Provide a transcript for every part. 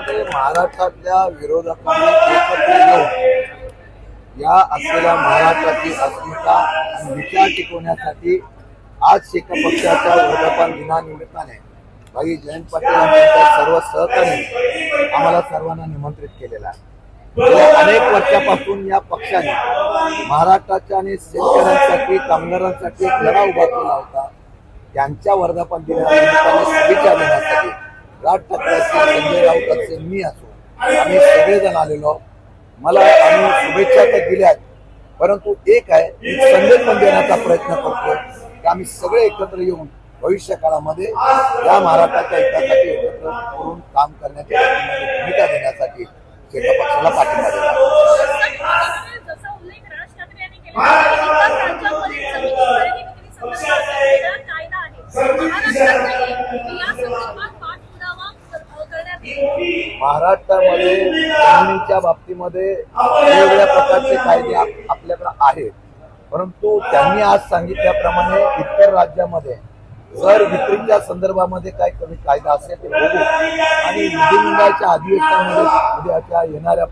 महाराष्ट्रातल्या विरोधकांनी एकत्र येऊन या असलेल्या महाराष्ट्राची अस्मिता आणि विचार टिकवण्यासाठी आज शेका पक्षाच्या वर्धापन दिनानिमित्ताने भाई जयंत पाटील यांच्या सर्व सहकार्याने आम्हाला सर्वांना निमंत्रित केलेला आहे। गेल्या अनेक वर्षापासून या पक्षाने महाराष्ट्राच्या आणि शेतकऱ्यांसाठी कामगारांसाठी एक लढा उभा केला होता। त्यांच्या वर्धापन दिनानिमित्ताने शुभेच्छा देण्यासाठी राज ठाकरे संजय राऊत असे मी असो आम्ही सगळेजण आलेलो। मला आम्ही शुभेच्छा तर दिल्या परंतु एक आहे संदेश पण देण्याचा प्रयत्न करतो की आम्ही सगळे एकत्र येऊन भविष्य काळामध्ये या महाराष्ट्राच्या हितासाठी एकत्र करून काम करण्याची भूमिका देण्यासाठी शेका पक्षाला पाठिंबा दिला। महाराष्ट्रामध्ये जमिनीच्या बाबतीमध्ये वेगवेगळ्या प्रकारचे कायदे आपल्याकडे आहेत, परंतु त्यांनी आज सांगितल्याप्रमाणे इतर राज्यामध्ये जर विक्रीच्या संदर्भामध्ये काही कमी कायदा असेल ते बघू आणि विधिमंडळाच्या अधिवेशनामध्ये येणाऱ्या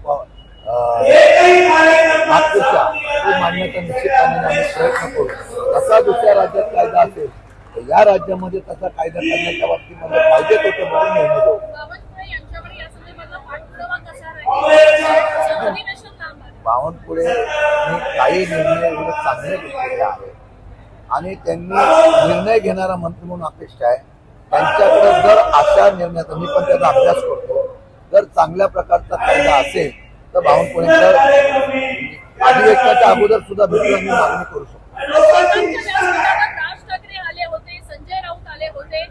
नागपूरच्या तो मांडण्याचा निश्चितपणे आम्ही प्रयत्न करू। तसा दुसऱ्या राज्यात कायदा असेल तर या राज्यामध्ये तसा कायदा करण्याच्या बाबतीमध्ये पाहिजे होते म्हणून निर्णय घेऊ। बावनकुळे काही निर्णय चांगले घेतलेले आहेत आणि त्यांनी निर्णय घेणारा मंत्री म्हणून अपेक्षा आहे त्यांच्याकडे जर अशा निर्णयाचा मी पण त्याचा अभ्यास करतो जर चांगल्या प्रकारचा कायदा असेल तर बावनकुळेकर अधिवेशनाच्या अगोदर सुद्धा भेटून आम्ही मागणी करू शकतो। संजय राऊत आले होते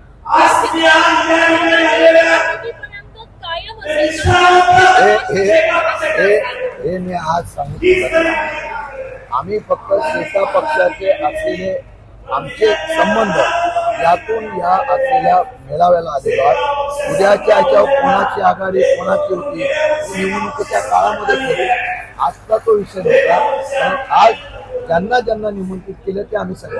हे मी आज सांगितलं आम्ही फक्त शेका पक्षाचे असलेले आमचे संबंध यातून या असलेल्या मेळाव्याला आलेलो आहे। उद्याच्या याच्यावर कोणाची आघाडी कोणाची होती निवडणुकीच्या काळामध्ये केली आजचा तो विषय नव्हता, पण आज ज्यांना ज्यांना निमंत्रित केलं ते आम्ही सगळे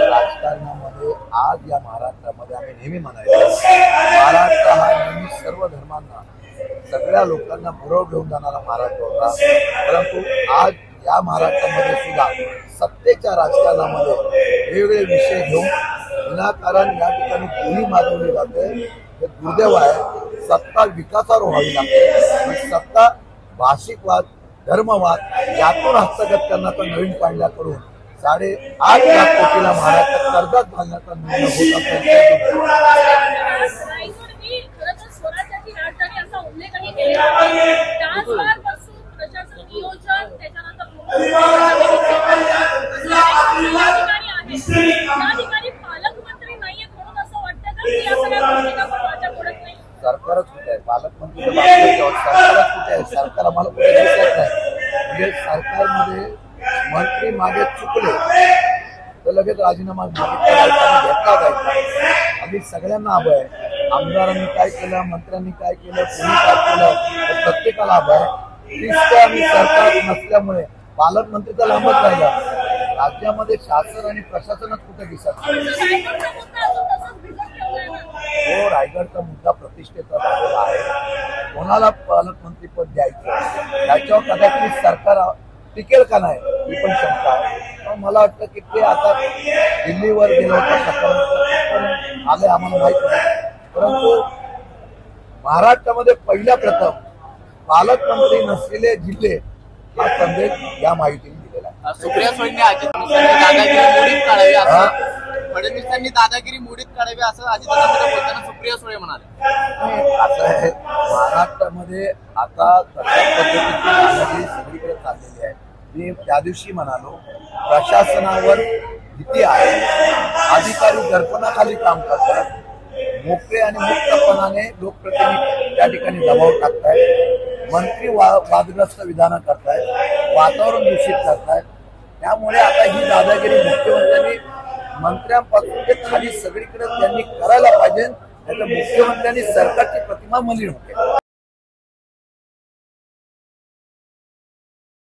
राजकारणामध्ये आज या महाराष्ट्रामध्ये आम्ही नेहमी म्हणायचो महाराष्ट्र हा नेहमी सर्व धर्मांना सगळ्या लोकांना बरोबर घेऊन जाणारा महाराष्ट्र होता, परंतु आज या महाराष्ट्रामध्ये सुद्धा सत्तेच्या राजकारणामध्ये वेगवेगळे विषय घेऊन विनाकारण या ठिकाणी गोळी माजवली जाते। हे दुर्दैव आहे। सत्ता विकासावर व्हावी लागते, सत्ता भाषिकवाद धर्मवाद यातून हस्तगत करण्याचा नवीन पांड्या करून 8.5 लाख कोटीला महाराष्ट्रात कर्जात घालण्याचा निर्णय होत असेल सरकारच कुठे आहे, पालकमंत्री सरकारच कुठे आहे, सरकार आम्हाला कुठे दिसत नाही। म्हणजे सरकारमध्ये मंत्री मागे चुकले तर लगेच राजीनामा घेतला जायचा। आम्ही सगळ्यांना हवं आहे, आमदारांनी काय केलं मंत्र्यांनी काय केलं कोणी काय केलं प्रत्येकाला हवं आहे। आम्ही सरकार नसल्यामुळे पालकमंत्रीचा लांबच राहिला, राज्यामध्ये शासन आणि प्रशासनच कुठे दिसत नाही। हो, रायगडचा मुद्दा प्रतिष्ठेचा झालेला आहे, कोणाला पालकमंत्रीपद द्यायचं याच्यावर कदाचित सरकार टिकेल का नाही ही पण शंका आहे। मला वाटतं की ते आता दिल्लीवर गेलं होतं आले आम्हाला माहिती नाही, परंतु महाराष्ट्रामध्ये पहिल्या प्रथम पालकमंत्री नसलेले जिल्हे हा संदेश या माहितीने दिलेला आहे। सुप्रिया सुळेंनी दादागिरी मोडीत काढावी असं फडणवीसांनी दादागिरी मोडीत काढावी असं अजितदादांकडे बोलताना सुप्रिया सुळे म्हणाले। असं आहे महाराष्ट्रामध्ये आता पद्धतीची दादागिरी सगळीकडे चाललेली आहे। मी त्या दिवशी म्हणालो प्रशासनावर भीती आहे, अधिकारी दर्पणाखाली काम करतात, मोकळे आणि मुक्तपणाने लोकप्रतिनिधी त्या ठिकाणी दबाव टाकतायत, मंत्री वादग्रस्त विधानं करतायत, वातावरण दूषित करतायत। त्यामुळे आता ही दादागिरी मुख्यमंत्र्यांनी मंत्र्यांपासून ते खाली सगळीकडे त्यांनी करायला पाहिजे, नाहीतर मुख्यमंत्र्यांनी सरकारची प्रतिमा मलिन होते